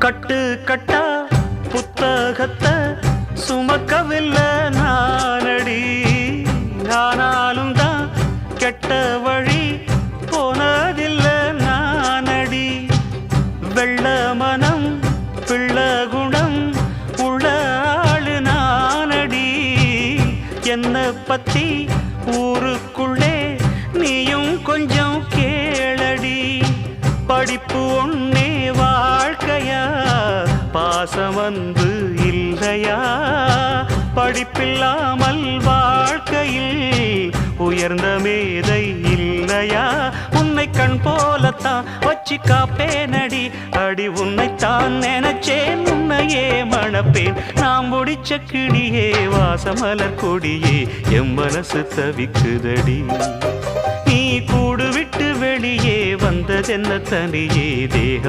கட்டு கட்டா புத்தகத்தை சுமக்கவில்லை நானடி. ஆனாலும் தான் கெட்ட வழி போனதில்லை நானடி. வெள்ள மனம் பிள்ள குணம் உள்ள ஆளு நானடி. என்ன பத்தி ஊருக்குள்ளே நீயும் கொஞ்சம் கேளடி. படிப்பு ஒன்னே வாழ்க்கையா, பாசம் வந்து இல்லையா? படிப்பில்லாமல் வாழ்க்கையில் உயர்ந்த மேதை இல்லையா? உன்னை கண் போலத்தான் வச்சு காப்பேனடி. அடி உன்னைத்தான் நினைச்சேன், உன்னையே மணப்பேன். நாம் முடிச்ச கிளியே வாசமலர் கொடியே, எம் மனசு தவிக்குதடி. நீ கூடு விட்டு வெளியே வந்ததென்ன தனியே தேகம்